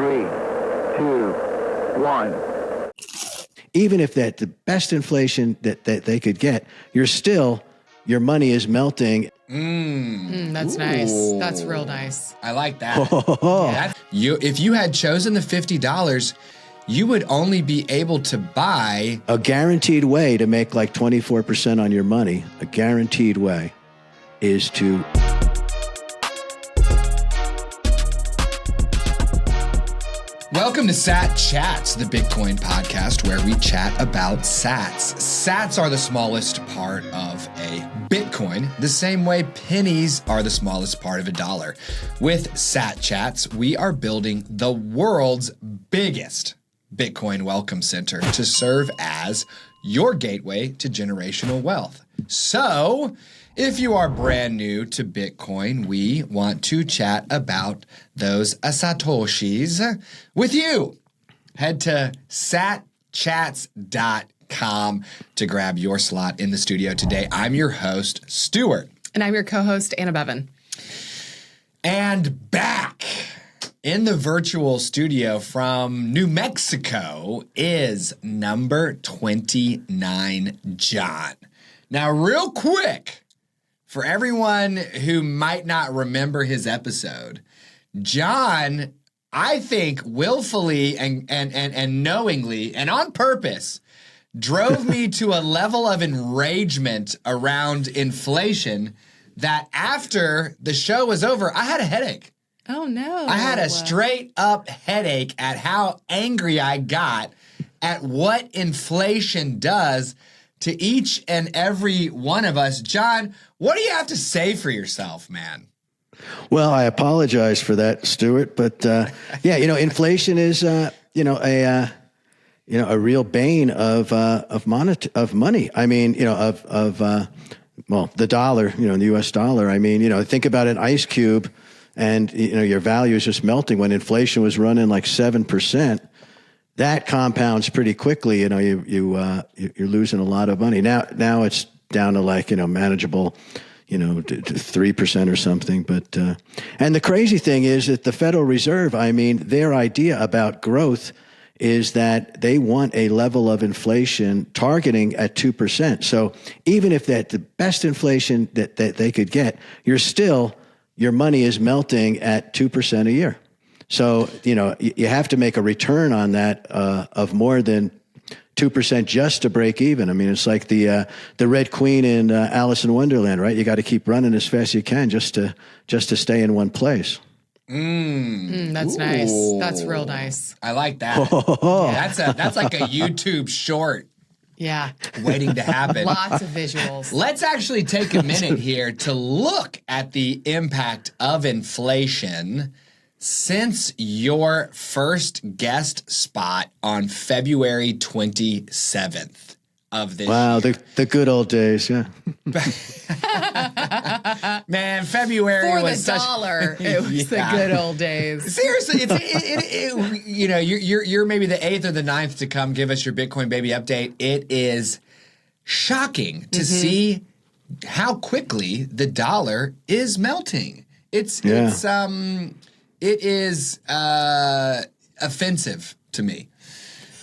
3, 2, 1. Even if that's the best inflation that they could get, your money is melting. That's nice. That's real nice. I like that. If you had chosen the $50, you would only be able to buy a guaranteed way to make like 24% on your money. A guaranteed way is to... Welcome to Sat Chats, the Bitcoin podcast where we chat about sats. Sats are the smallest part of a Bitcoin, the same way pennies are the smallest part of a dollar. With Sat Chats, we are building the world's biggest Bitcoin welcome center to serve as your gateway to generational wealth. So, if you are brand new to Bitcoin, we want to chat about those satoshis with you. Head to satchats.com to grab your slot in the studio today. I'm your host, Stewart. And I'm your co-host, Anna Beavon. And back in the virtual studio from New Mexico is number 29, John. Now, real quick, for everyone who might not remember his episode, John, I think, willfully and knowingly and on purpose drove me to a level of enragement around inflation that after the show was over, I had a headache. Oh, no. I had a straight up headache at how angry I got at what inflation does to each and every one of us. John, what do you have to say for yourself, man? Well, I apologize for that, Stewart, but inflation is a real bane of money. I mean, the dollar, the U.S. dollar. I mean, think about an ice cube, and your value is just melting. When inflation was running like 7%, that compounds pretty quickly. You're losing a lot of money. Now it's down to like manageable, to 3% or something. But and the crazy thing is that the Federal Reserve, I mean, their idea about growth is that they want a level of inflation targeting at 2%. So even if that's the best inflation that they could get, your money is melting at 2% a year. So, you have to make a return on that of more than 2% just to break even. I mean, it's like the Red Queen in Alice in Wonderland, right? You got to keep running as fast as you can just to stay in one place. That's Ooh. nice. That's real nice. I like that. That's like a YouTube short. Yeah. Waiting to happen. Lots of visuals. Let's actually take a minute here to look at the impact of inflation since your first guest spot on February 27th of this Wow, year. the good old days, yeah. Man, February For was the such... dollar, it was the good old days. Seriously, you're maybe the 8th or the 9th to come give us your Bitcoin baby update. It is shocking to see how quickly the dollar is melting. It is offensive to me.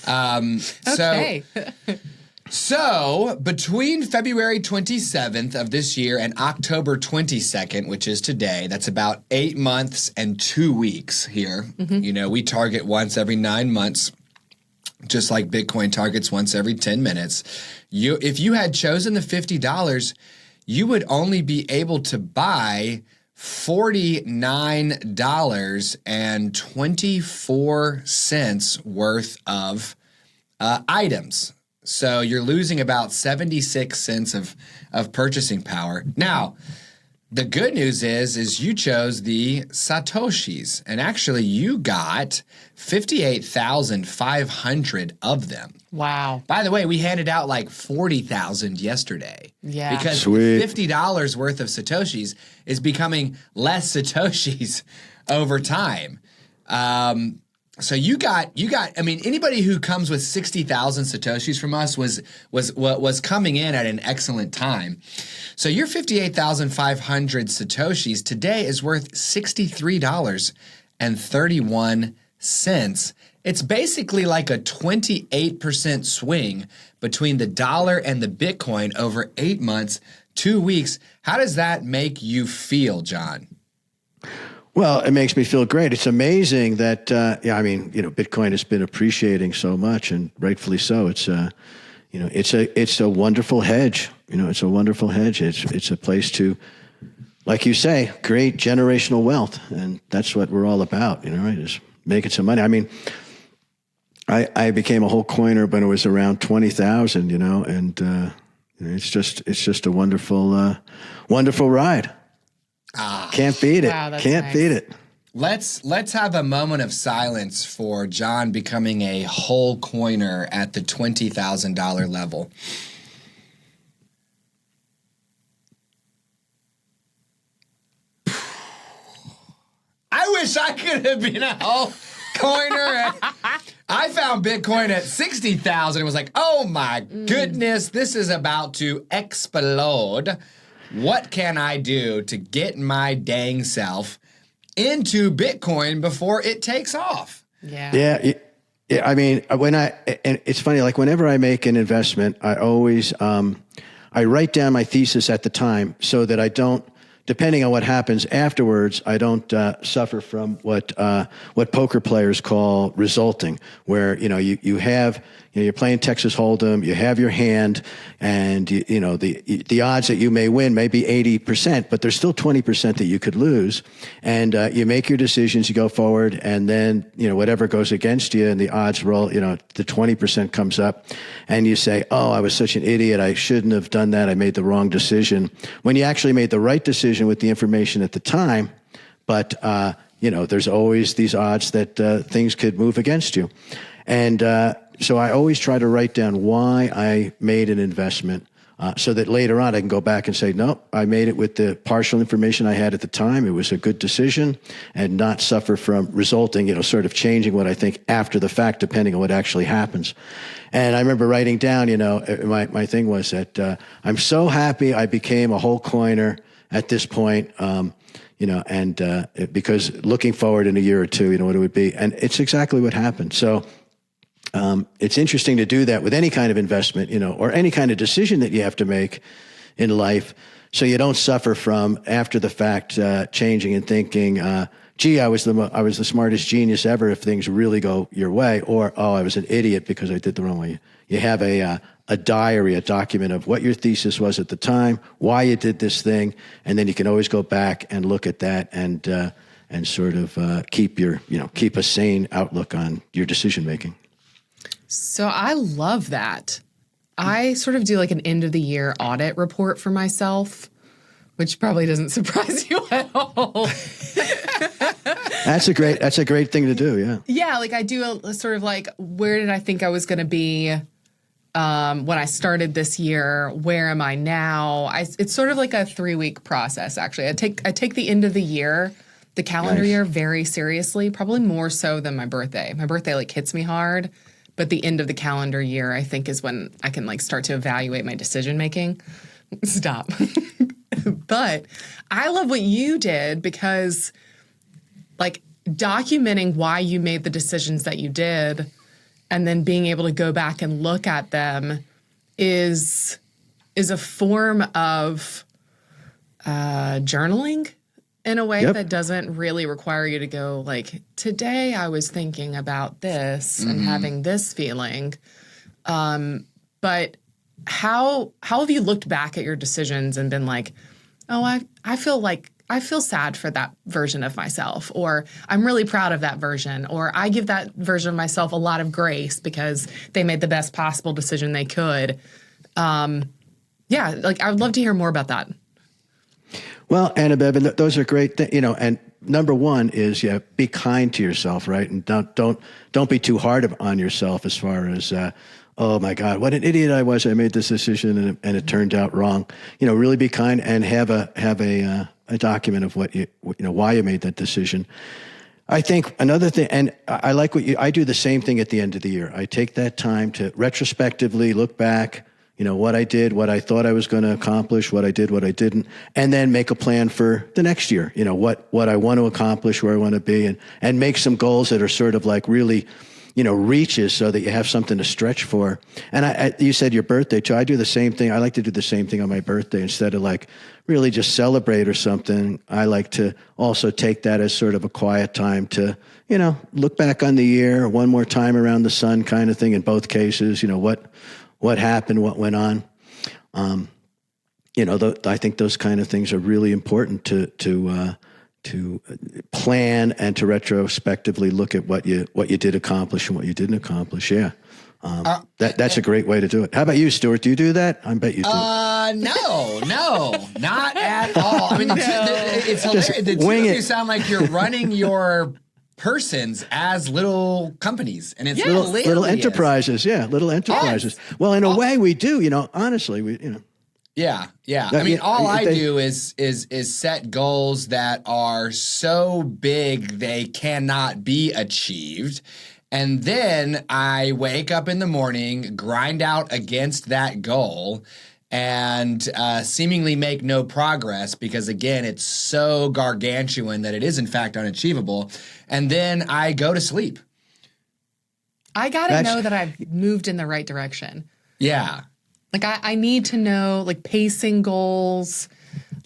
Okay. So between February 27th of this year and October 22nd, which is today, that's about 8 months and 2 weeks here. We target once every 9 months, just like Bitcoin targets once every 10 minutes. If you had chosen the $50, you would only be able to buy $49.24 worth of items. So you're losing about 76 cents of purchasing power. Now, the good news is you chose the Satoshis, and actually you got 58,500 of them. Wow. By the way, we handed out like 40,000 yesterday. Yeah. Because Sweet. $50 worth of Satoshis is becoming less Satoshis over time. So you got. I mean, anybody who comes with 60,000 Satoshis from us was coming in at an excellent time. So your 58,500 Satoshis today is worth $63.31. cents. It's basically like a 28% swing between the dollar and the Bitcoin over 8 months, 2 weeks. How does that make you feel, John? Well, it makes me feel great. It's amazing that, Bitcoin has been appreciating so much, and rightfully so. It's a wonderful hedge. It's a wonderful hedge. It's a place to, like you say, create generational wealth, and that's what we're all about. Right? Is making some money. I mean, I became a whole coiner when it was around 20,000. And it's just a wonderful, wonderful ride. Can't beat it. Wow, Can't beat it. Let's have a moment of silence for John becoming a whole coiner at the $20,000 level. I wish I could have been a whole coiner. I found Bitcoin at 60,000. It was like, oh my goodness, this is about to explode. What can I do to get my dang self into Bitcoin before it takes off? Yeah. I mean, and it's funny, like whenever I make an investment, I always, I write down my thesis at the time so that I don't, depending on what happens afterwards, I don't suffer from what poker players call resulting, where you have you're playing Texas Hold'em, you have your hand, and the odds that you may win may be 80%, but there's still 20% that you could lose, and you make your decisions, you go forward, and then whatever goes against you and the odds roll, the 20% comes up, and you say, oh, I was such an idiot, I shouldn't have done that, I made the wrong decision. When you actually made the right decision with the information at the time, but there's always these odds that things could move against you. And so I always try to write down why I made an investment so that later on I can go back and say, no, I made it with the partial information I had at the time. It was a good decision, and not suffer from resulting, sort of changing what I think after the fact, depending on what actually happens. And I remember writing down, my thing was that I'm so happy I became a whole coiner at this point, because looking forward in a year or two, what it would be. And it's exactly what happened. So it's interesting to do that with any kind of investment, or any kind of decision that you have to make in life, so you don't suffer from after the fact changing and thinking, gee, I was the smartest genius ever if things really go your way, or I was an idiot because I did the wrong way. You have a diary, a document of what your thesis was at the time, why you did this thing, and then you can always go back and look at that and sort of keep a sane outlook on your decision making. So I love that. I sort of do like an end of the year audit report for myself, which probably doesn't surprise you at all. That's a great thing to do. Yeah. Yeah. Like I do a sort of like, where did I think I was going to be when I started this year? Where am I now? It's sort of like a 3-week process. Actually, I take the end of the year, the calendar year, very seriously, probably more so than my birthday. My birthday like hits me hard. But the end of the calendar year, I think, is when I can like start to evaluate my decision making. Stop. But I love what you did, because like documenting why you made the decisions that you did and then being able to go back and look at them is a form of journaling in a way that doesn't really require you to go like, today I was thinking about this and having this feeling. But how have you looked back at your decisions and been like, oh, I feel sad for that version of myself, or I'm really proud of that version, or I give that version of myself a lot of grace because they made the best possible decision they could. Like I would love to hear more about that. Well, Anna Beavon, those are great things, and number one is, be kind to yourself, right? And don't be too hard on yourself as far as, oh my God, what an idiot I was. I made this decision and it turned out wrong. Really be kind and have a document of why you made that decision. I think another thing, and I like I do the same thing at the end of the year. I take that time to retrospectively look back, what I did, what I thought I was going to accomplish, what I did, what I didn't, and then make a plan for the next year, what I want to accomplish, where I want to be, and make some goals that are sort of like really, reaches so that you have something to stretch for. And you said your birthday too. I do the same thing. I like to do the same thing on my birthday. Instead of like really just celebrate or something, I like to also take that as sort of a quiet time to, look back on the year one more time around the sun kind of thing in both cases, what happened, what went on. I think those kind of things are really important to plan and to retrospectively look at what you did accomplish and what you didn't accomplish. Yeah. That's a great way to do it. How about you, Stewart? Do you do that? I bet you do. No, not at all. I mean, it's hilarious. The two of you sound like you're running your persons as little companies, and it's little enterprises. Yeah, little enterprises. Yes. Well, in a way, we do. Honestly, we. Yeah. I mean, all I do is set goals that are so big they cannot be achieved. And then I wake up in the morning, grind out against that goal, and seemingly make no progress because, again, it's so gargantuan that it is, in fact, unachievable. And then I go to sleep. I got to know that I've moved in the right direction. Yeah. Like, I need to know, like, pacing goals.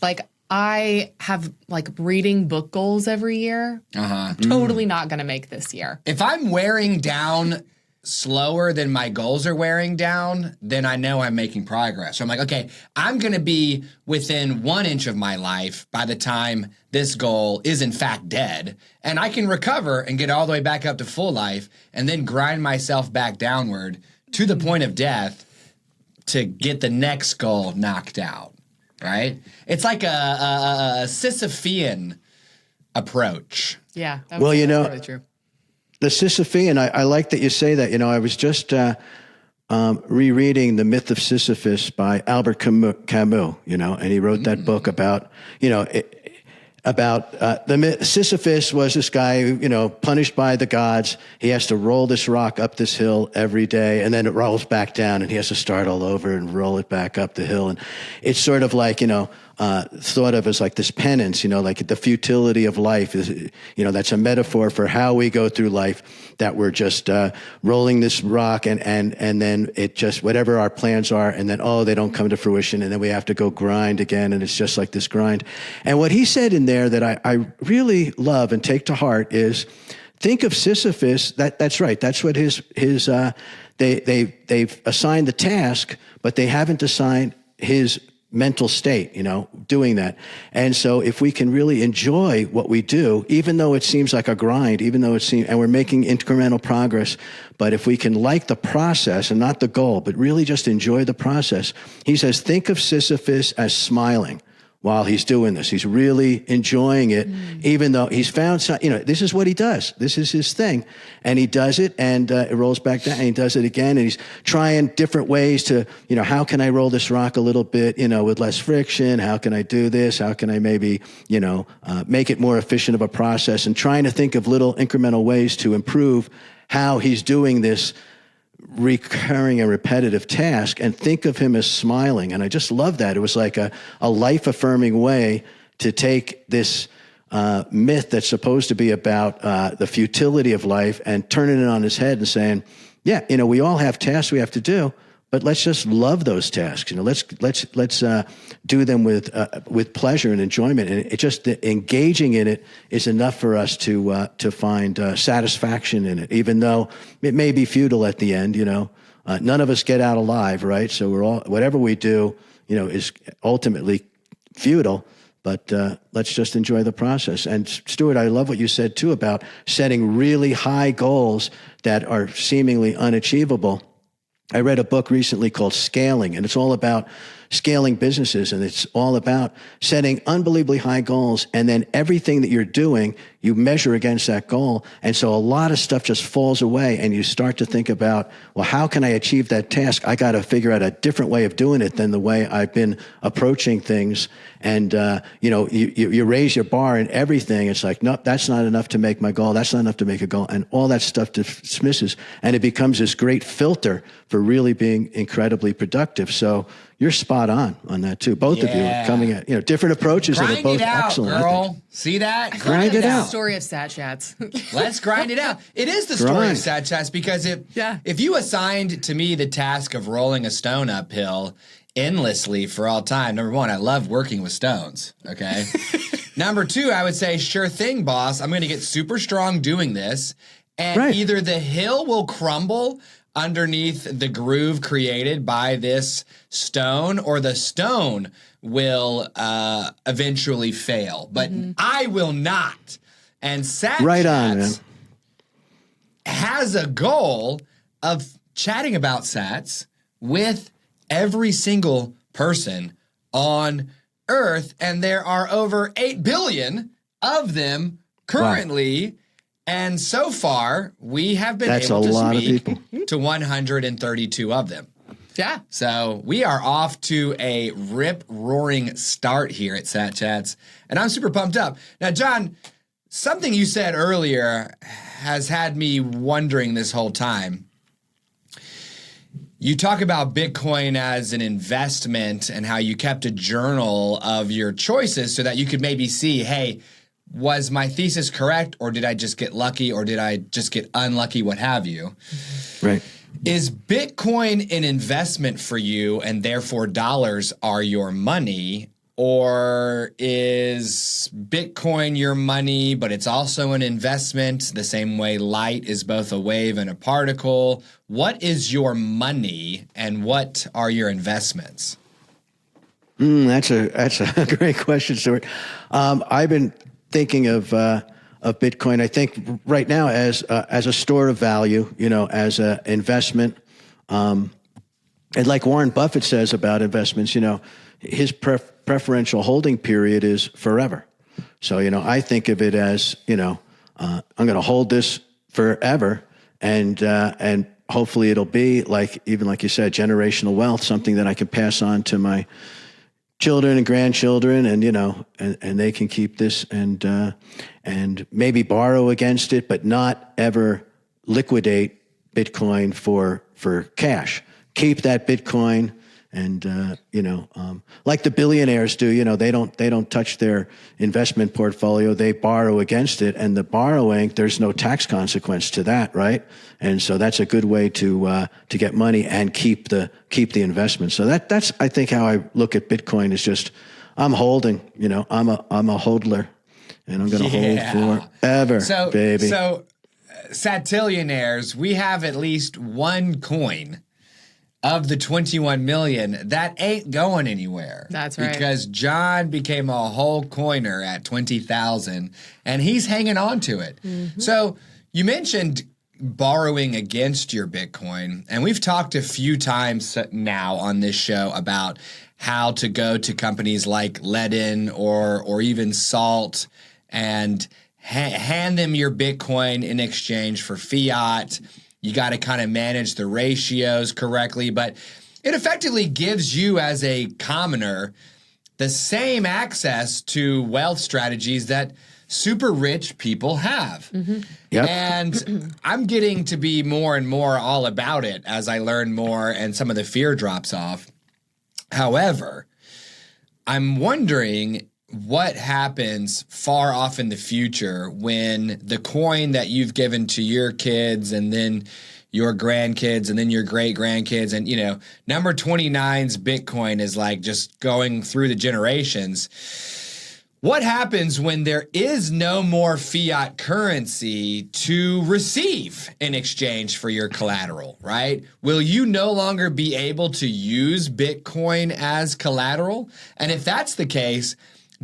Like, I have, like, reading book goals every year. Totally not going to make this year. If I'm wearing down slower than my goals are wearing down, then I know I'm making progress. So I'm like, okay, I'm going to be within 1 inch of my life by the time this goal is, in fact, dead. And I can recover and get all the way back up to full life and then grind myself back downward to the point of death to get the next goal knocked out, right? It's like a Sisyphean approach. Yeah. That was really true. The Sisyphean, I like that you say that. I was just rereading The Myth of Sisyphus by Albert Camus, and he wrote that book about, Sisyphus was this guy who, punished by the gods. He has to roll this rock up this hill every day, and then it rolls back down, and he has to start all over and roll it back up the hill. And it's sort of like, thought of as like this penance, like the futility of life is, that's a metaphor for how we go through life, that we're just rolling this rock and then it just, whatever our plans are, and then, they don't come to fruition, and then we have to go grind again, and it's just like this grind. And what he said in there that I really love and take to heart is, think of Sisyphus, that's right, that's what his they've assigned the task, but they haven't assigned his mental state, doing that. And so if we can really enjoy what we do, even though it seems like a grind, and we're making incremental progress, but if we can like the process and not the goal, but really just enjoy the process, he says, think of Sisyphus as smiling while he's doing this. He's really enjoying it, even though he's found some, this is what he does. This is his thing. And he does it, and it rolls back down, and he does it again, and he's trying different ways to, how can I roll this rock a little bit, with less friction? How can I do this? How can I maybe, make it more efficient of a process? And trying to think of little incremental ways to improve how he's doing this recurring and repetitive task, and think of him as smiling. And I just love that. It was like a life-affirming way to take this myth that's supposed to be about the futility of life and turning it on his head and saying, we all have tasks we have to do, but let's just love those tasks. Let's do them with pleasure and enjoyment. And it just engaging in it is enough for us to find satisfaction in it, even though it may be futile at the end. None of us get out alive, right? So we're all, whatever we do, is ultimately futile. But let's just enjoy the process. And Stewart, I love what you said too about setting really high goals that are seemingly unachievable. I read a book recently called Scaling, and it's all about scaling businesses, and it's all about setting unbelievably high goals, and then everything that you're doing, you measure against that goal. And so a lot of stuff just falls away, and you start to think about, well, how can I achieve that task? I got to figure out a different way of doing it than the way I've been approaching things. And, you raise your bar and everything. It's like, nope, that's not enough to make my goal. That's not enough to make a goal. And all that stuff dismisses. And it becomes this great filter for really being incredibly productive. So you're spot on that too. Both of you are coming at, different approaches that are both excellent. Girl. I think. See that? Grind it out. The story of Sat Chats. Let's grind it out. It is the story of Sat Chats, because if you assigned to me the task of rolling a stone uphill endlessly for all time, number one, I love working with stones, okay? Number two, I would say, sure thing, boss. I'm going to get super strong doing this, and either the hill will crumble underneath the groove created by this stone, or the stone will eventually fail. But I will not. And Sat Chats has a goal of chatting about Sats with every single person on Earth, and there are over 8 billion of them currently. Wow. And so far, we have been able to speak to 132 of them. Yeah. So we are off to a rip-roaring start here at Sat Chats, and I'm super pumped up. Now, John, something you said earlier has had me wondering this whole time. You talk about Bitcoin as an investment and how you kept a journal of your choices so that you could maybe see, hey, was my thesis correct, or did I just get lucky, or did I just get unlucky, what have you? Right. Is Bitcoin an investment for you, and therefore dollars are your money? Or is Bitcoin your money, but it's also an investment, the same way light is both a wave and a particle? What is your money, and what are your investments? That's a great question, Stewart. I've been thinking of Bitcoin, I think right now as a store of value, as an investment. And like Warren Buffett says about investments, his preferential holding period is forever. So, I think of it as, I'm going to hold this forever, and hopefully it'll be like you said, generational wealth, something that I can pass on to my children and grandchildren, and and they can keep this and maybe borrow against it, but not ever liquidate Bitcoin for cash. Keep that Bitcoin, and like the billionaires do. They don't touch their investment portfolio. They borrow against it, and the borrowing, there's no tax consequence to that, right? And so that's a good way to get money and keep the investment. So that's I think how I look at Bitcoin is just I'm holding. I'm a hodler, and I'm going to hold forever, baby. So, Satillionaires, we have at least one coin of the 21 million that ain't going anywhere. That's right. Because John became a whole coiner at 20,000, and he's hanging on to it. Mm-hmm. So you mentioned borrowing against your Bitcoin, and we've talked a few times now on this show about how to go to companies like Ledin or even Salt and hand them your Bitcoin in exchange for fiat. You got to kind of manage the ratios correctly, but it effectively gives you as a commoner the same access to wealth strategies that super rich people have. Mm-hmm. Yep. And I'm getting to be more and more all about it as I learn more and some of the fear drops off. However, I'm wondering what happens far off in the future when the coin that you've given to your kids and then your grandkids and then your great-grandkids and, number 29's Bitcoin is like just going through the generations. What happens when there is no more fiat currency to receive in exchange for your collateral, right? Will you no longer be able to use Bitcoin as collateral? And if that's the case,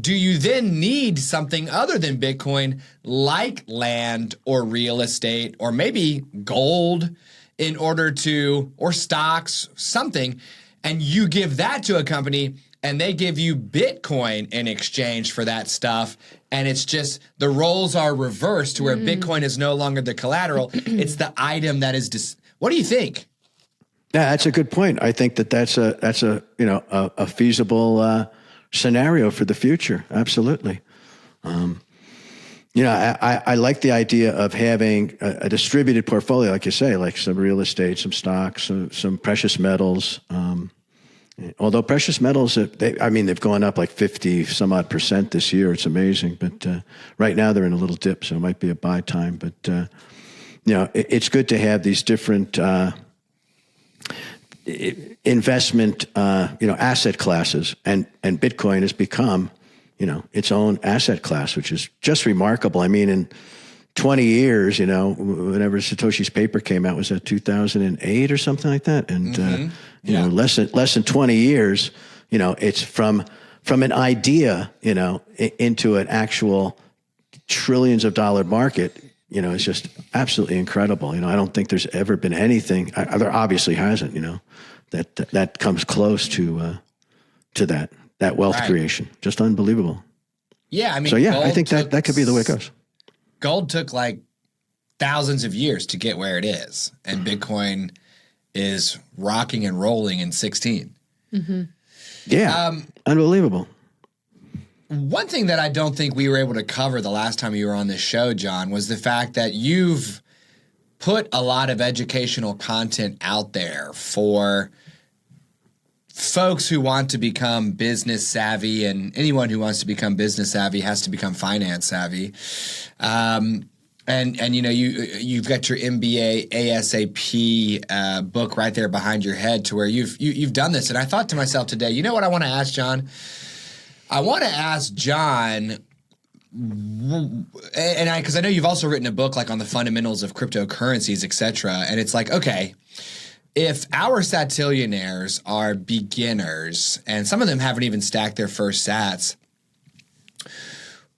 do you then need something other than Bitcoin like land or real estate or maybe gold in order to, or stocks, something, and you give that to a company and they give you Bitcoin in exchange for that stuff. And it's just the roles are reversed to where Bitcoin is no longer the collateral. It's the item that is. What do you think? Yeah, that's a good point. I think that's a a feasible scenario for the future. Absolutely. I like the idea of having a distributed portfolio, like you say, like some real estate, some stocks, some precious metals. Although precious metals, they've gone up like 50 some odd % this year. It's amazing. But right now they're in a little dip, so it might be a buy time. But, it's good to have these different investment, asset classes. And Bitcoin has become, its own asset class, which is just remarkable. I mean, in 20 years, whenever Satoshi's paper came out, was that 2008 or something like that? And, less than 20 years, it's from an idea, into an actual trillions of dollar market, it's just absolutely incredible. I don't think there's ever been anything, there obviously hasn't, that comes close to that wealth creation. Just unbelievable. Yeah. I mean, so yeah, I think that could be the way it goes. Gold took like thousands of years to get where it is, and Bitcoin is rocking and rolling in 16. Mm-hmm. Yeah, unbelievable. One thing that I don't think we were able to cover the last time you were on this show, John, was the fact that you've put a lot of educational content out there for folks who want to become business savvy, and anyone who wants to become business savvy has to become finance savvy. And you've got your MBA ASAP book right there behind your head, to where you've done this. And I thought to myself today, you know what I want to ask John? I want to ask John, because I know you've also written a book like on the fundamentals of cryptocurrencies, et cetera. And it's like, okay, if our satillionaires are beginners, and some of them haven't even stacked their first sats,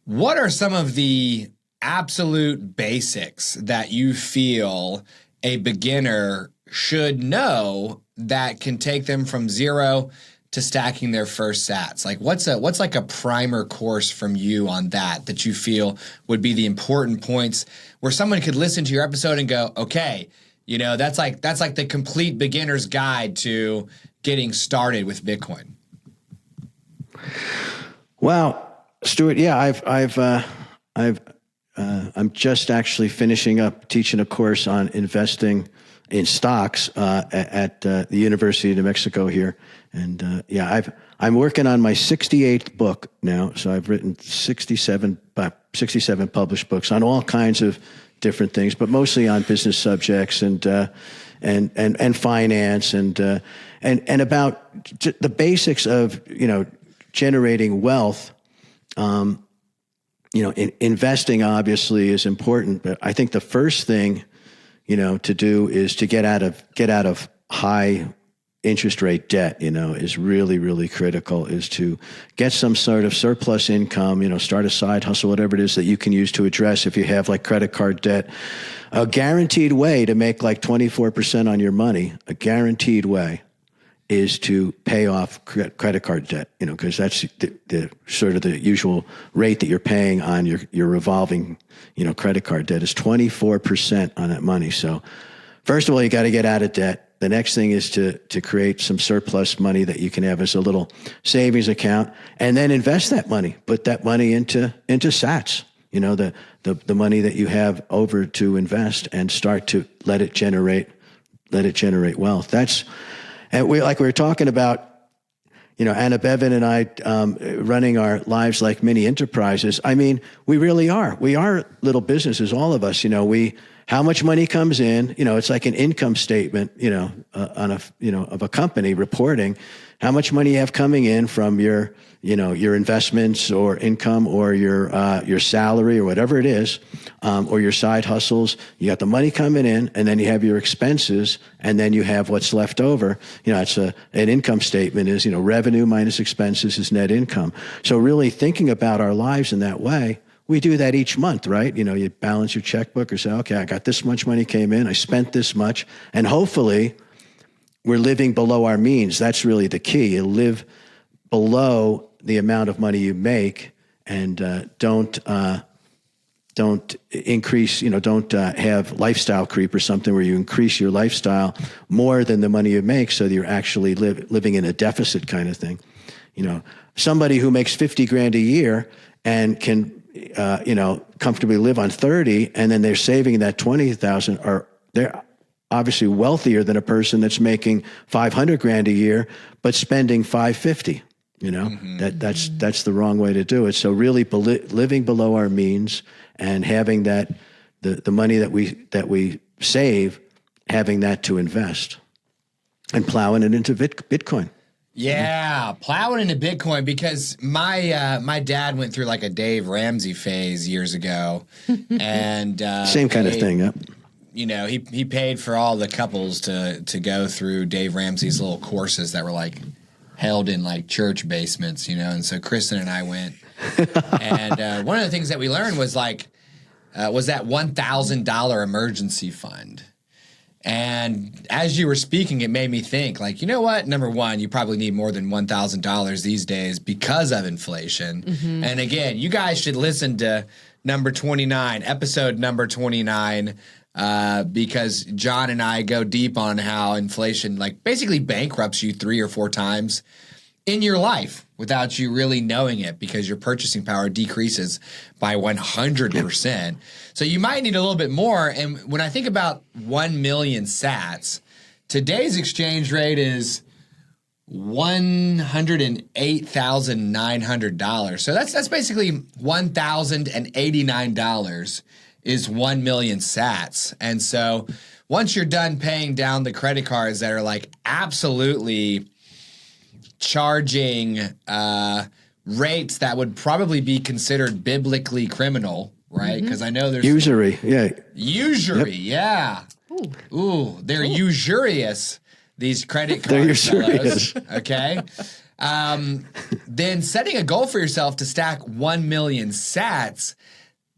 what are some of the absolute basics that you feel a beginner should know that can take them from zero to stacking their first sats? Like what's like a primer course from you on that you feel would be the important points where someone could listen to your episode and go, okay, that's like the complete beginner's guide to getting started with Bitcoin. Well, Stewart, yeah, I'm just actually finishing up teaching a course on investing in stocks at the University of New Mexico here, and I'm working on my 68th book now. So I've written 67 published books on all kinds of different things, but mostly on business subjects and finance and about the basics of generating wealth. Investing obviously is important, but I think the first thing to do is to get out of high interest rate debt, is really, really critical, is to get some sort of surplus income, start a side hustle, whatever it is that you can use to address if you have like credit card debt. A guaranteed way to make like 24% on your money, a guaranteed way, is to pay off credit card debt, because that's the sort of the usual rate that you're paying on your revolving, credit card debt is 24% on that money. So first of all, you got to get out of debt. The next thing is to create some surplus money that you can have as a little savings account, and then invest that money, put that money into sats, the money that you have over to invest, and start to let it generate wealth. And we were talking about, Anna Beavon and I running our lives like mini enterprises. I mean, we really are. We are little businesses, all of us. How much money comes in? It's like an income statement, of a company reporting how much money you have coming in from your investments or income or your salary or whatever it is, or your side hustles. You got the money coming in, and then you have your expenses, and then you have what's left over. It's an income statement is, revenue minus expenses is net income. So really thinking about our lives in that way, we do that each month, right? You balance your checkbook or say, okay, I got this much money came in, I spent this much, and hopefully we're living below our means. That's really the key. You live below the amount of money you make, and don't increase, don't have lifestyle creep or something where you increase your lifestyle more than the money you make, so that you're actually living in a deficit kind of thing. Somebody who makes 50 grand a year and can, comfortably live on 30, and then they're saving that 20,000, or they're obviously wealthier than a person that's making 500 grand a year, but spending 550. That's the wrong way to do it. So really living below our means, and having that, the money that we save, having that to invest, and plowing it into Bitcoin. Yeah, plowing into Bitcoin, because my dad went through like a Dave Ramsey phase years ago, and same kind of thing. Yep. He paid for all the couples to go through Dave Ramsey's little courses that were like held in like church basements, and so Kristen and I went, and one of the things that we learned was that $1,000 emergency fund. And as you were speaking, it made me think, like, you know what? Number one, you probably need more than $1,000 these days because of inflation. Mm-hmm. And again, you guys should listen to episode number 29, because John and I go deep on how inflation basically bankrupts you 3 or 4 times in your life without you really knowing it, because your purchasing power decreases by 100%. So you might need a little bit more. And when I think about 1 million sats, today's exchange rate is $108,900. So that's basically $1,089 is 1 million sats. And so once you're done paying down the credit cards that are absolutely charging rates that would probably be considered biblically criminal, right? Because I know there's usury, usury, yeah. Ooh, they're usurious. These credit cards, fellows, okay. Then setting a goal for yourself to stack 1 million sats,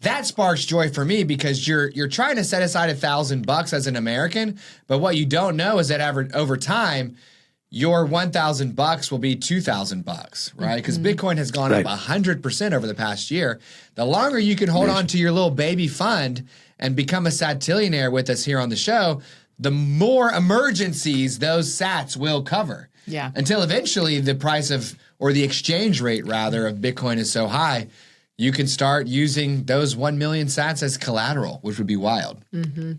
that sparks joy for me, because you're trying to set aside $1,000 as an American, but what you don't know is that over time, your $1,000 will be $2,000, right? Because Bitcoin has gone up 100% over the past year. The longer you can hold on to your little baby fund and become a satillionaire with us here on the show, the more emergencies those sats will cover. Yeah. Until eventually the price or the exchange rate rather of Bitcoin is so high, you can start using those 1 million sats as collateral, which would be wild. Mm-hmm.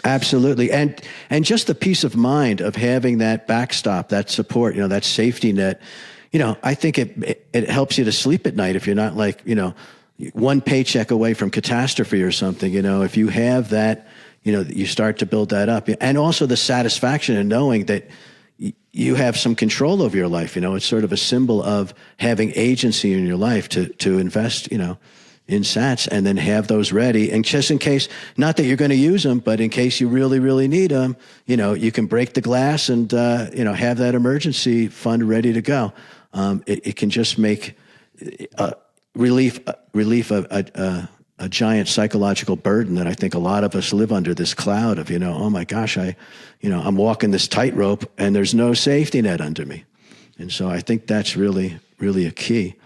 Absolutely. And just the peace of mind of having that backstop, that support, that safety net, I think it helps you to sleep at night if you're not one paycheck away from catastrophe or something. If you have that, you start to build that up. And also the satisfaction in knowing that you have some control over your life. It's sort of a symbol of having agency in your life to invest, in sats, and then have those ready. And just in case, not that you're going to use them, but in case you really, really need them, you can break the glass and, have that emergency fund ready to go. It can just make relief a giant psychological burden that I think a lot of us live under, this cloud of, oh my gosh, I'm walking this tightrope and there's no safety net under me. And so I think that's really, really a key.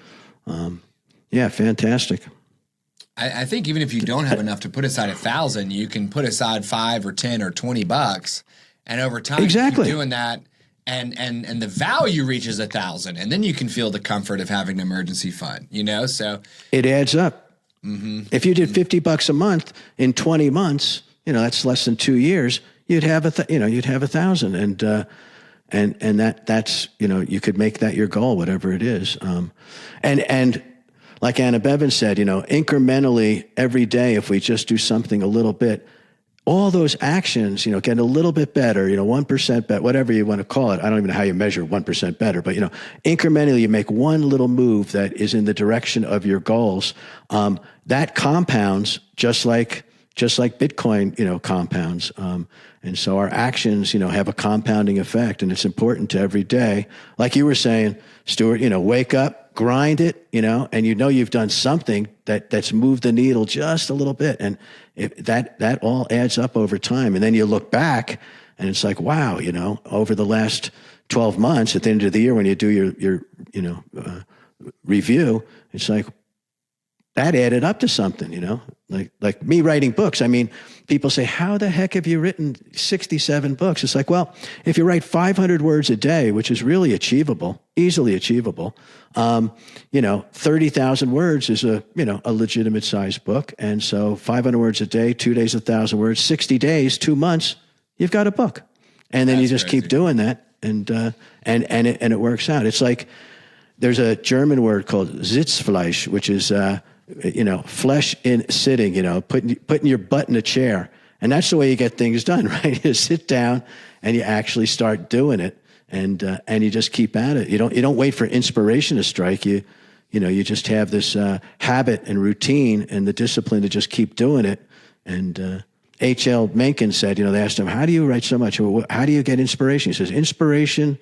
Fantastic. I think even if you don't have enough to put aside 1,000, you can put aside $5 or $10 or $20, and over time, exactly. Keep doing that, and the value reaches 1,000, and then you can feel the comfort of having an emergency fund. So it adds up. Mm-hmm. If you did $50 a month in 20 months, that's less than 2 years. You'd have you'd have 1,000, and that's you could make that your goal, whatever it is, and. Like Anna Beavon said, incrementally every day, if we just do something a little bit, all those actions, get a little bit better, 1% better, whatever you want to call it. I don't even know how you measure 1% better, but, incrementally you make one little move that is in the direction of your goals. That compounds just like just like Bitcoin, compounds. And so our actions, have a compounding effect, and it's important to every day. Like you were saying, Stewart, wake up, grind it, and you've done something that's moved the needle just a little bit. And that all adds up over time. And then you look back and it's like, wow, over the last 12 months at the end of the year, when you do your review, it's like, that added up to something, like me writing books. I mean, people say, how the heck have you written 67 books? It's like, well, if you write 500 words a day, which is really achievable, easily achievable, 30,000 words is a legitimate sized book. And so 500 words a day, 2 days, 1,000 words, 60 days, 2 months, you've got a book. And then you just keep doing that. And it works out. It's like, there's a German word called Sitzfleisch, which is, flesh in sitting, putting your butt in a chair. And that's the way you get things done, right? You sit down and you actually start doing it, and you just keep at it. You don't wait for inspiration to strike you. You just have this habit and routine and the discipline to just keep doing it. And H.L. Mencken said, they asked him, how do you write so much? How do you get inspiration? He says, inspiration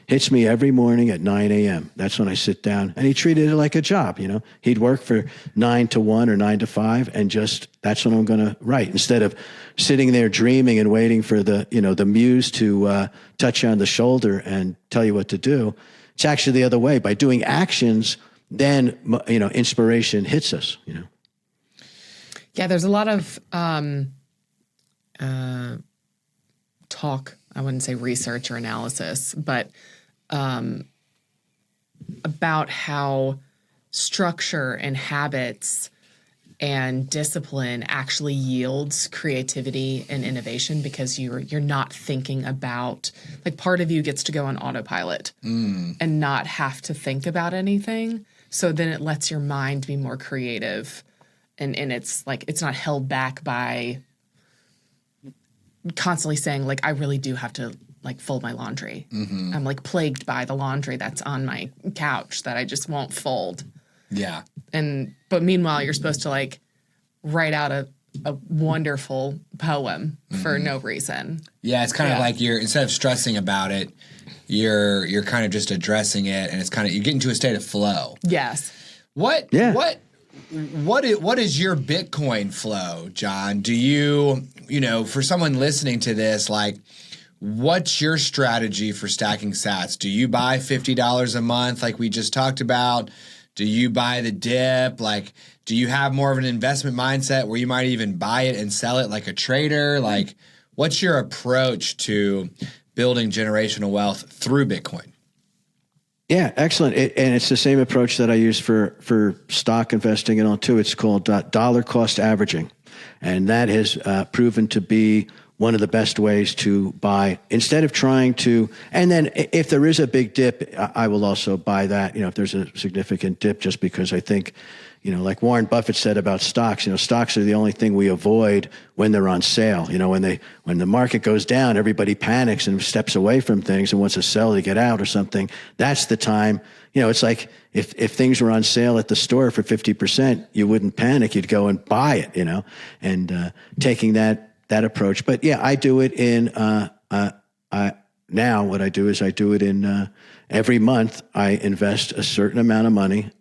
hits me every morning at 9 a.m. That's when I sit down. And he treated it like a job, He'd work for 9 to 1 or 9 to 5, and just, that's when I'm going to write. Instead of sitting there dreaming and waiting for the muse to touch you on the shoulder and tell you what to do. It's actually the other way. By doing actions, then, inspiration hits us, Yeah, there's a lot of talk, I wouldn't say research or analysis, but about how structure and habits and discipline actually yields creativity and innovation, because you're not thinking about, like, part of you gets to go on autopilot and not have to think about anything. So then it lets your mind be more creative, and it's like, it's not held back by constantly saying, like, I really do have to, like, fold my laundry. Mm-hmm. I'm, like, plagued by the laundry that's on my couch that I just won't fold. Yeah. But meanwhile, you're supposed to, like, write out a wonderful poem for no reason. Yeah, it's kind of like instead of stressing about it, you're kind of just addressing it, and it's kind of, you get into a state of flow. Yes. What is your Bitcoin flow, John? Do you, for someone listening to this, like, what's your strategy for stacking sats? Do you buy $50 a month like we just talked about? Do you buy the dip? Like, do you have more of an investment mindset where you might even buy it and sell it like a trader? Like, what's your approach to building generational wealth through Bitcoin? Yeah, excellent. And it's the same approach that I use for stock investing and all too. It's called dollar cost averaging. And that has proven to be one of the best ways to buy, instead of trying to, and then if there is a big dip, I will also buy that, if there's a significant dip, just because I think, like Warren Buffett said about stocks, stocks are the only thing we avoid when they're on sale. When the market goes down, everybody panics and steps away from things and wants to sell to get out or something. That's the time, it's like if things were on sale at the store for 50%, you wouldn't panic. You'd go and buy it, and taking that approach. But yeah, I do it in, now what I do is I do it in, every month I invest a certain amount of money.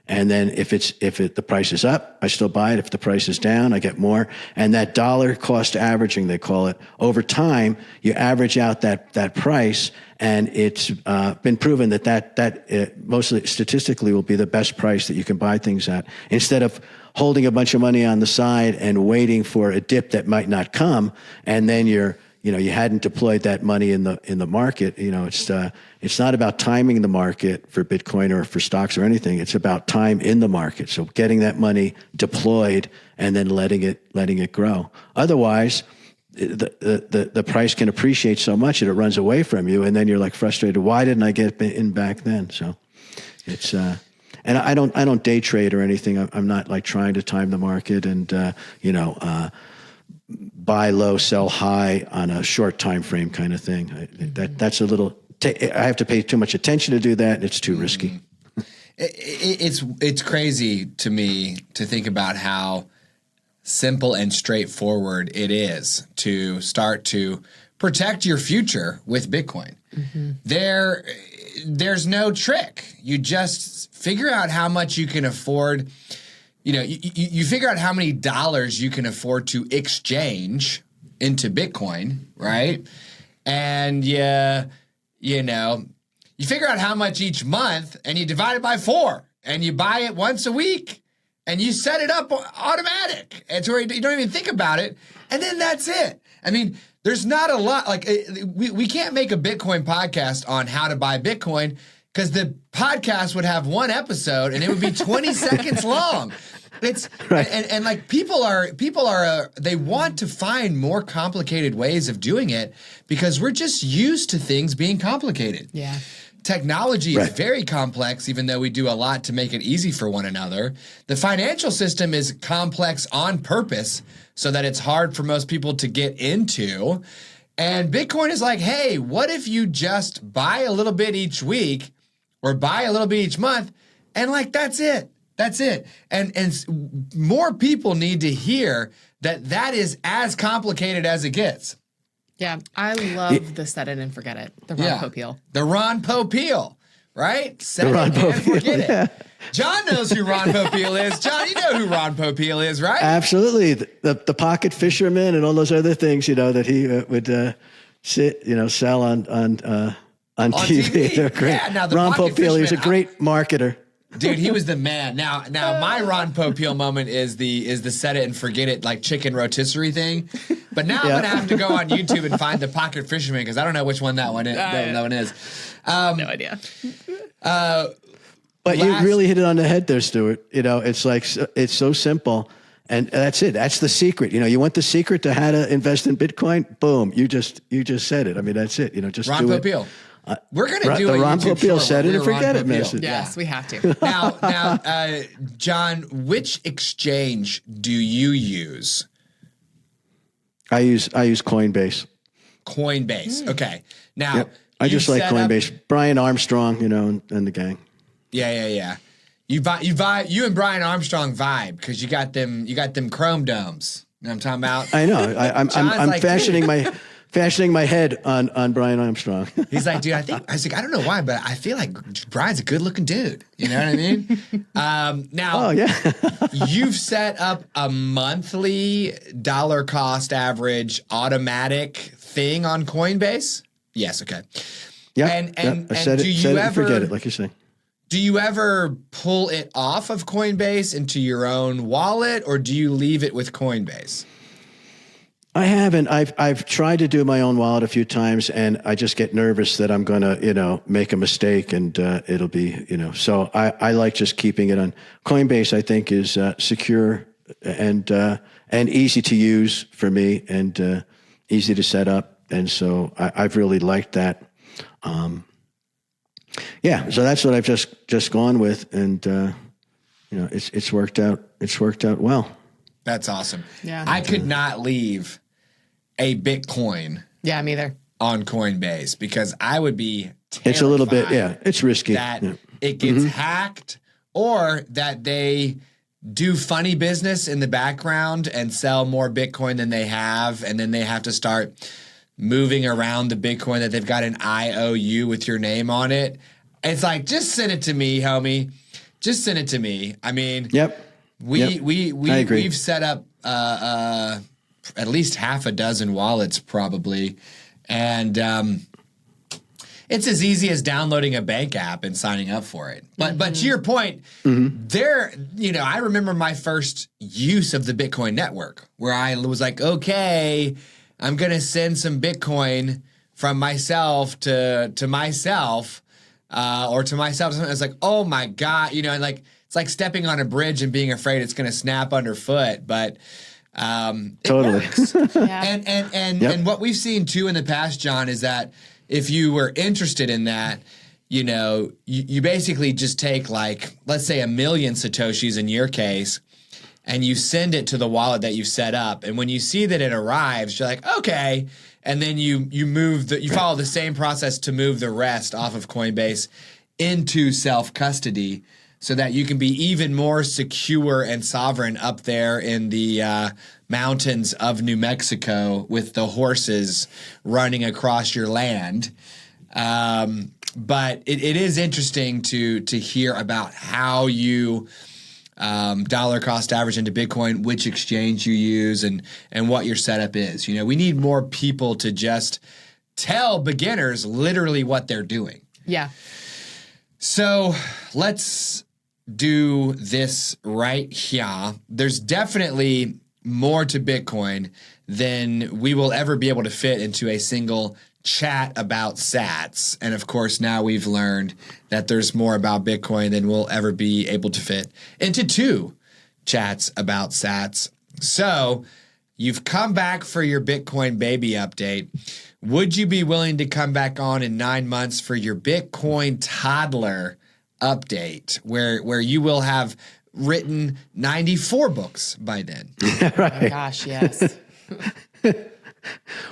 And then if the price is up, I still buy it. If the price is down, I get more. And that dollar cost averaging, they call it, over time, you average out that price. And it's been proven that mostly statistically will be the best price that you can buy things at. Instead of holding a bunch of money on the side and waiting for a dip that might not come, and then you hadn't deployed that money in the market. It's not about timing the market for Bitcoin or for stocks or anything. It's about time in the market. So getting that money deployed and then letting it grow. Otherwise, the price can appreciate so much that it runs away from you, and then you're like frustrated. Why didn't I get in back then? So it's and I don't day trade or anything. I'm not like trying to time the market and buy low, sell high on a short time frame kind of thing. That's a little. I have to pay too much attention to do that, and it's too risky. It's crazy to me to think about how simple and straightforward it is to start to protect your future with Bitcoin. There's no trick. You just figure out how much you can afford. You figure out how many dollars you can afford to exchange into Bitcoin, right? And you figure out how much each month, and you divide it by 4, and you buy it once a week. And you set it up automatic. It's where you don't even think about it. And then that's it. I mean, there's not a lot. Like, we can't make a Bitcoin podcast on how to buy Bitcoin because the podcast would have 1 episode and it would be 20 seconds long. It's right. And like people are they want to find more complicated ways of doing it because we're just used to things being complicated. Yeah. Technology is very complex, even though we do a lot to make it easy for one another. The financial system is complex on purpose so that it's hard for most people to get into. And Bitcoin is like, hey, what if you just buy a little bit each week or buy a little bit each month and like that's it. That's it. And more people need to hear that is as complicated as it gets. Yeah, I love the set it and forget it. The Ron Popeil. The Ron Popeil, right? Set it and forget it. John knows who Ron Popeil is. John, you know who Ron Popeil is, right? Absolutely. The pocket fisherman and all those other things, that he would sell on TV. They're great. Yeah, now the Ron pocket Popeil, he was a fisherman, great marketer. Dude, he was the man. Now my Ron Popeil moment is the set it and forget it like chicken rotisserie thing. But now I'm gonna have to go on YouTube and find the pocket fisherman because I don't know which one that one is. No idea. But you really hit it on the head there, Stewart. It's like it's so simple, and that's it. That's the secret. You want the secret to how to invest in Bitcoin? Boom! You just said it. I mean, that's it. Just Ron do Popeil. it. We're going to do the a Ron YouTube Popeil set it and forget it message. Yes, we have to. Now, John, which exchange do you use? I use Coinbase. Coinbase. Okay. Now, I just like Coinbase. Brian Armstrong, and the gang. Yeah. You and Brian Armstrong vibe because you got them chrome domes. You know what I'm talking about? I know. I'm like, fashioning my head on Brian Armstrong. He's like, dude, I don't know why, but I feel like Brian's a good looking dude. You know what I mean? Now, you've set up a monthly dollar cost average automatic thing on Coinbase? Yes. Okay. Yeah. And set it and forget it, like you're saying. Do you ever pull it off of Coinbase into your own wallet, or do you leave it with Coinbase? I haven't. I've tried to do my own wallet a few times, and I just get nervous that I'm going to, make a mistake, and it'll be, So I like just keeping it on Coinbase. I think is secure and easy to use for me, and easy to set up, and so I've really liked that. So that's what I've just gone with, and it's worked out. It's worked out well. That's awesome. Yeah, I could not leave a Bitcoin. Yeah, me either. On Coinbase because I would be terrified. It's a little bit, it's risky. That it gets hacked or that they do funny business in the background and sell more Bitcoin than they have, and then they have to start moving around the Bitcoin that they've got an IOU with your name on it. It's like, just send it to me, homie. Just send it to me. I mean, we've set up at least half a dozen wallets probably, and it's as easy as downloading a bank app and signing up for it. But to your point, I remember my first use of the Bitcoin network where I was like, okay, I'm gonna send some Bitcoin from myself to myself. Or to myself, it's like, oh my God, and like it's like stepping on a bridge and being afraid it's going to snap underfoot, but totally. It works. And what we've seen too in the past, John, is that if you were interested in that, you basically just take like, let's say 1 million Satoshis in your case, and you send it to the wallet that you've set up, and when you see that it arrives, you're like, okay. And then you follow the same process to move the rest off of Coinbase into self-custody so that you can be even more secure and sovereign up there in the mountains of New Mexico with the horses running across your land. But it is interesting to hear about how you dollar cost average into Bitcoin, which exchange you use, and what your setup is. You know, we need more people to just tell beginners literally what they're doing. Yeah. So let's do this right here. There's definitely more to Bitcoin than we will ever be able to fit into a single chat about sats. And of course, now we've learned that there's more about Bitcoin than we'll ever be able to fit into 2 chats about sats. So you've come back for your Bitcoin baby update. Would you be willing to come back on in 9 months for your Bitcoin toddler update, where you will have written 94 books by then? Right. Oh my gosh, yes.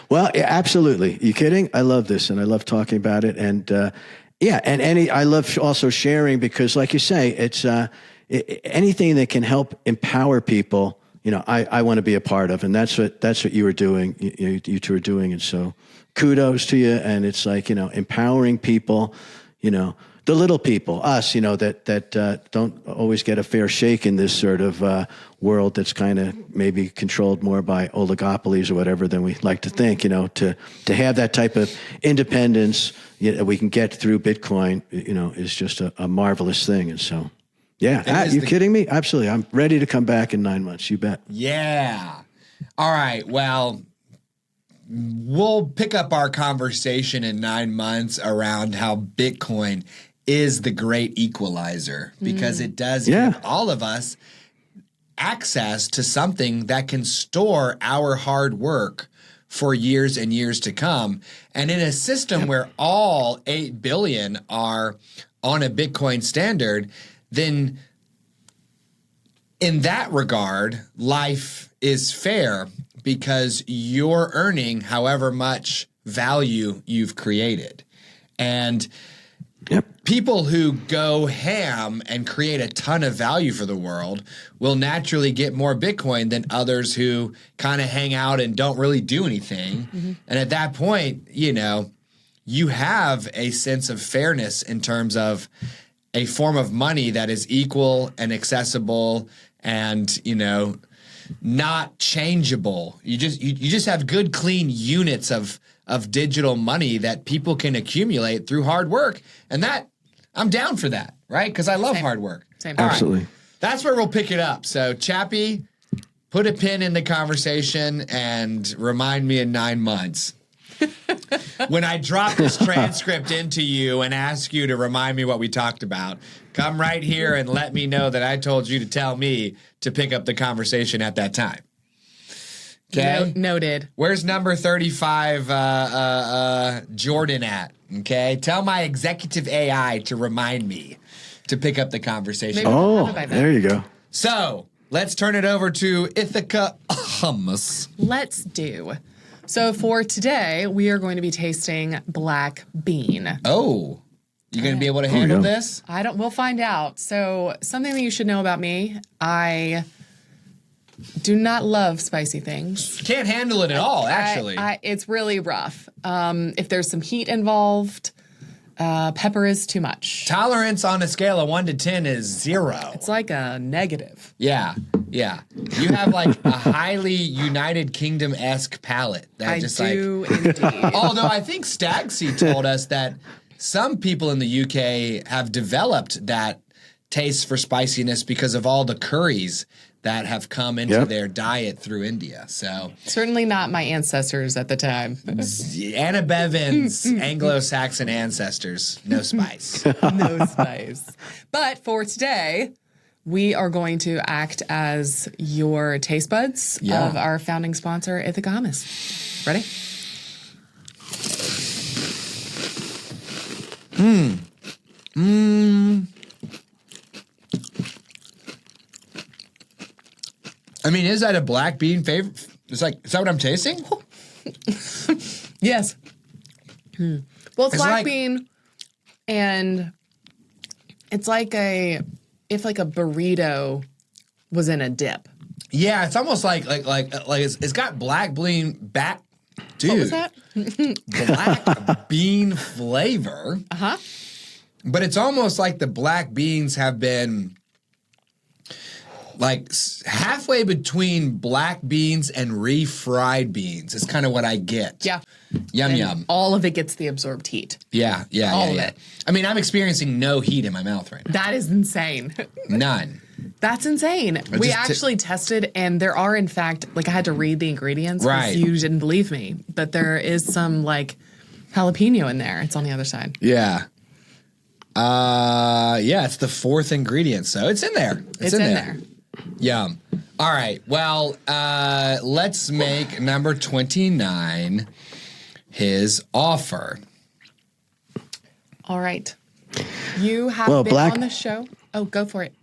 Well, yeah, absolutely. You kidding? I love this, and I love talking about it. And I love also sharing, because, like you say, it's anything that can help empower people. You know, I want to be a part of, and that's what you were doing. You two are doing, and so kudos to you. And it's like, you know, empowering people. You know, the little people, us, you know, that don't always get a fair shake in this sort of world that's kind of maybe controlled more by oligopolies or whatever than we like to think. You know, to have that type of independence, you know, we can get through Bitcoin, you know, is just a marvelous thing. And so, yeah, you kidding me? Absolutely. I'm ready to come back in 9 months. You bet. Yeah. All right. Well, we'll pick up our conversation in 9 months around how Bitcoin is the great equalizer, because it does give all of us access to something that can store our hard work for years and years to come. And in a system where all 8 billion are on a Bitcoin standard, then in that regard, life is fair, because you're earning however much value you've created. And people who go ham and create a ton of value for the world will naturally get more Bitcoin than others who kind of hang out and don't really do anything. Mm-hmm. And at that point, you know, you have a sense of fairness in terms of a form of money that is equal and accessible and, you know, not changeable. You just have good, clean units of digital money that people can accumulate through hard work. And that, I'm down for that, right? Because I love hard work. Same. Absolutely. Right. That's where we'll pick it up. So, Chappie, put a pin in the conversation and remind me in 9 months. When I drop this transcript into you and ask you to remind me what we talked about, come right here and let me know that I told you to tell me to pick up the conversation at that time. Okay? Noted. Where's number 35 Jordan at? Okay? Tell my executive AI to remind me to pick up the conversation. There you go. So, let's turn it over to Ithaca Hummus. Let's do. So for today, we are going to be tasting black bean. Oh, you going to be able to handle this? We'll find out. So something that you should know about me, I do not love spicy things. Can't handle it at all, actually. It's really rough. If there's some heat involved, pepper is too much. Tolerance on a scale of 1 to 10 is 0. It's like a negative. Yeah. You have like a highly United Kingdom-esque palate. I do indeed. Although I think Stagsy told us that some people in the UK have developed that taste for spiciness because of all the curries that have come into their diet through India. So certainly not my ancestors at the time. Anna Beavon's Anglo-Saxon ancestors, no spice. No spice. But for today, we are going to act as your taste buds of our founding sponsor, Ithaca Hummus. Ready? I mean, is that a black bean favorite? Is that what I'm tasting? Yes. Well, it's black bean, and it's like if like a burrito was in a dip. Yeah, it's almost like it's got black bean back. Dude, What was that? black bean flavor. Uh-huh. But it's almost like the black beans have been like halfway between black beans and refried beans. It's kind of what I get. Yeah. Yum, And yum. all of it gets the absorbed heat. Yeah. All of it. I mean, I'm experiencing no heat in my mouth right now. That is insane. None. That's insane. We actually tested, and there are, in fact, like I had to read the ingredients. 'Cause Right. You didn't believe me, but there is some like jalapeno in there. It's on the other side. Yeah. Yeah, it's the fourth ingredient, so it's in there. It's in there. Yum. All right. Well, let's make number 29 his offer. All right. You have Well, been on the show. Oh, go for it.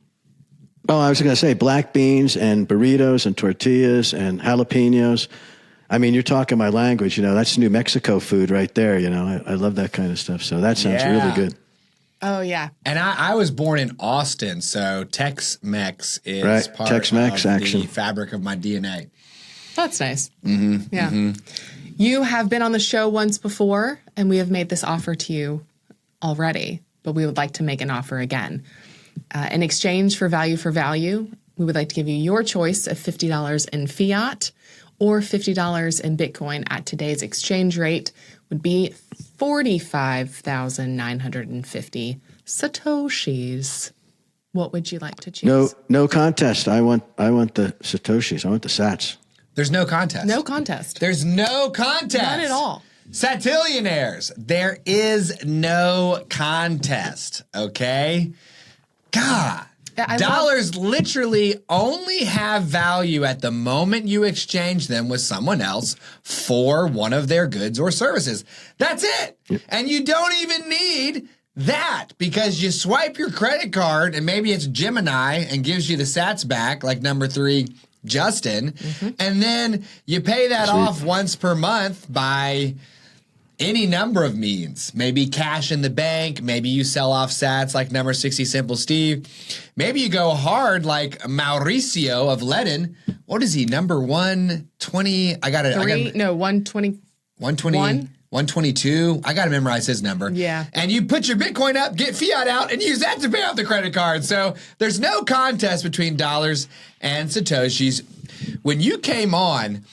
Oh, I was going to say black beans and burritos and tortillas and jalapenos. I mean, you're talking my language. That's New Mexico food right there. I love that kind of stuff. So that sounds really good. Oh, yeah. And I was born in Austin, so Tex-Mex is Right, part Tex-Mex of action. the fabric of my DNA. That's nice. Mm-hmm. Yeah. Mm-hmm. You have been on the show once before, and we have made this offer to you already, but we would like to make an offer again. In exchange for value, we would like to give you your choice of $50 in fiat or $50 in Bitcoin at today's exchange rate would be 45,950 Satoshis. What would you like to choose? No contest. I want the Satoshis. I want the sats. There's no contest. No contest. There's no contest. None at all. Satillionaires, there is no contest, okay? God. Dollars literally only have value at the moment you exchange them with someone else for one of their goods or services. That's it. Yep. And you don't even need that because you swipe your credit card and maybe it's Gemini and gives you the sats back like number 3, Justin. Mm-hmm. And then you pay that off once per month by any number of means. Maybe cash in the bank. Maybe you sell off sats like number 60 Simple Steve. Maybe you go hard like Mauricio of Lenin. What is he? Number 120? 120. 122. I got to memorize his number. Yeah. And you put your Bitcoin up, get fiat out, and use that to pay off the credit card. So there's no contest between dollars and Satoshis. When you came on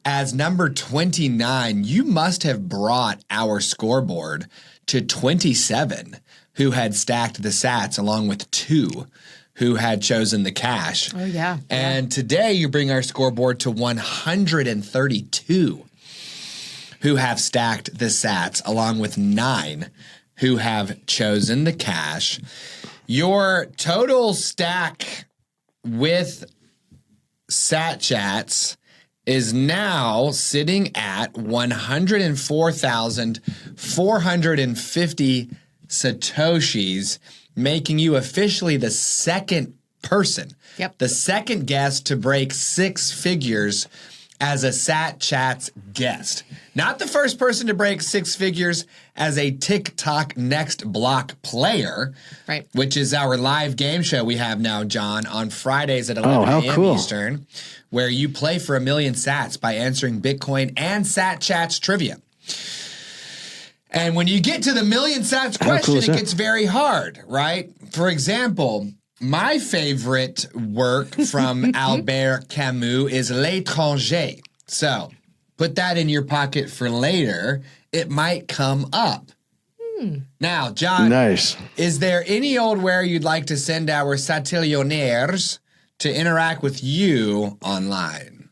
as number 29, you must have brought our scoreboard to 27 who had stacked the sats along with 2 who had chosen the cash. Oh, yeah. And today you bring our scoreboard to 132 who have stacked the sats along with 9 who have chosen the cash. Your total stack with sat chats is now sitting at 104,450 Satoshis, making you officially the second person, the second guest to break 6 figures as a Sat Chats guest. Not the first person to break 6 figures as a TikTok Next Block player, right? Which is our live game show we have now, John, on Fridays at 11 a.m. Eastern, where you play for 1 million sats by answering Bitcoin and Sat Chats trivia. And when you get to the 1 million sats question, it gets very hard, right? For example, my favorite work from Albert Camus is L'étranger. So put that in your pocket for later. It might come up. Now, John, is there any old where you'd like to send our satillionaires to interact with you online?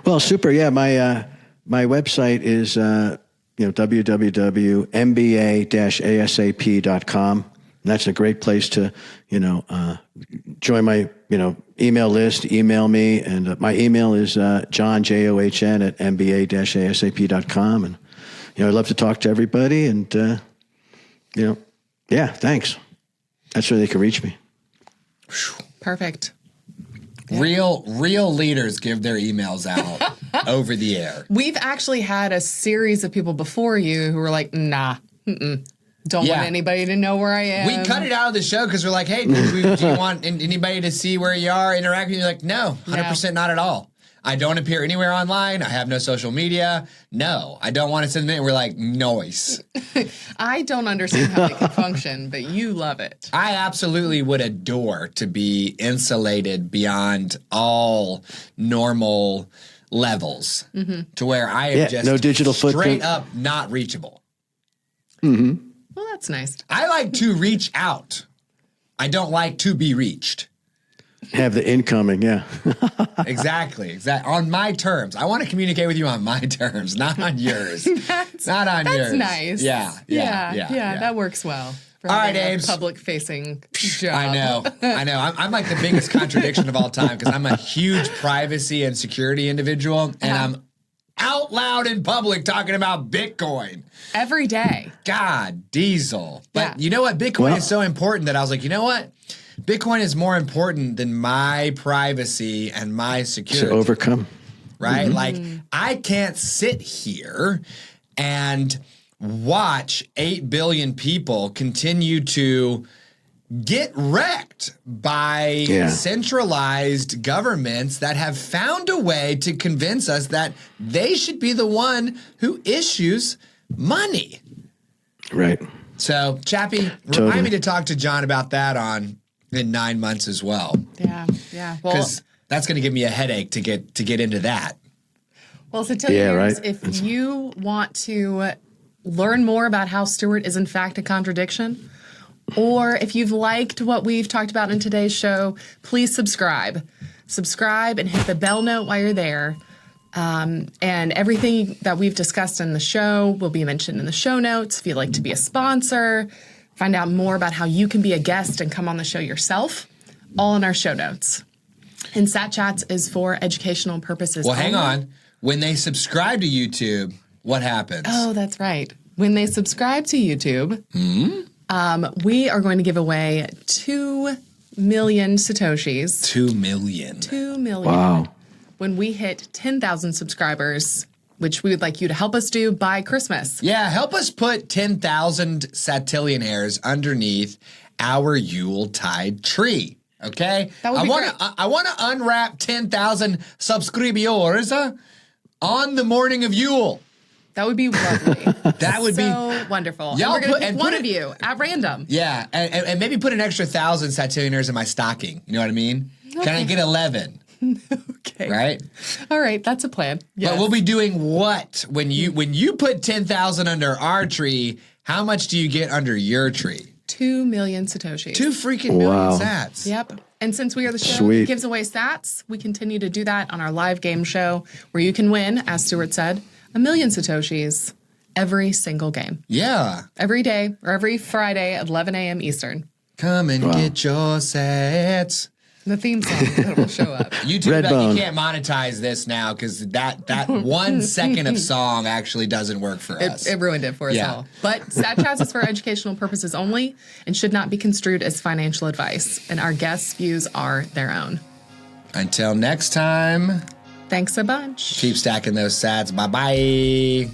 Well, super. Yeah, my website is www.mba-asap.com. And that's a great place to, join my, email list, email me. And my email is John, JOHN, at mba-asap.com. And, I'd love to talk to everybody. And, thanks. That's where they can reach me. Perfect. Yeah. Real leaders give their emails out over the air. We've actually had a series of people before you who were like, nah, Don't want anybody to know where I am. We cut it out of the show because we're like, hey, do you want anybody to see where you are, interact with you? You're like, no, 100% not at all. I don't appear anywhere online. I have no social media. No, I don't want to send it. We're like, noise. I don't understand how they can function, but you love it. I absolutely would adore to be insulated beyond all normal levels to where I am just no digital straight footprint. up not reachable. Well, that's nice. I like to reach out. I don't like to be reached. Have the incoming, yeah. Exactly. On my terms. I want to communicate with you on my terms, not on yours. Not on yours. That's nice. Yeah. That works well. All right, Ames. Public-facing job. I know. I'm like the biggest contradiction of all time because I'm a huge privacy and security individual, and I'm out loud in public talking about Bitcoin. Every day. God, diesel. But you know what? Bitcoin is so important that I was like, you know what? Bitcoin is more important than my privacy and my security. To overcome. Right? Like, I can't sit here and watch 8 billion people continue to get wrecked by centralized governments that have found a way to convince us that they should be the one who issues money. Right. So, Chappie, remind me to talk to John about that in 9 months as well. Yeah. Well, because that's going to give me a headache to get into that. Well, so tell you, if you want to learn more about how Stewart is in fact a contradiction, or if you've liked what we've talked about in today's show, please subscribe. Subscribe and hit the bell note while you're there. And everything that we've discussed in the show will be mentioned in the show notes. If you'd like to be a sponsor, find out more about how you can be a guest and come on the show yourself, all in our show notes. And Sat Chats is for educational purposes. Well, hang on. When they subscribe to YouTube, what happens? Oh, that's right. When they subscribe to YouTube, we are going to give away 2 million Satoshis. 2 million. 2 million. Wow. When we hit 10,000 subscribers, which we would like you to help us do by Christmas. Yeah, help us put 10,000 satillionaires underneath our Yuletide tree. Okay? That would be great. I want to unwrap 10,000 subscribers on the morning of Yule. That would be lovely. That would be so wonderful. Y'all and we're going to pick one of you at random. Yeah, and maybe put an extra 1,000 satillionaires in my stocking. You know what I mean? Okay. Can I get 11? Okay. Right? All right, that's a plan. Yes. But we'll be doing what? When you put 10,000 under our tree, how much do you get under your tree? 2 million Satoshis. 2 freaking million sats. Yep. And since we are the show that gives away sats, we continue to do that on our live game show where you can win, as Stewart said, 1 million Satoshis every single game. Yeah. Every day or every Friday at 11 a.m. Eastern. Come and get your sats. The theme song that will show up. YouTube, you can't monetize this now because that 1 second of song actually doesn't work for us. It ruined it for us all. But Sat Chats is for educational purposes only and should not be construed as financial advice. And our guests' views are their own. Until next time. Thanks a bunch. Keep stacking those sats. Bye-bye.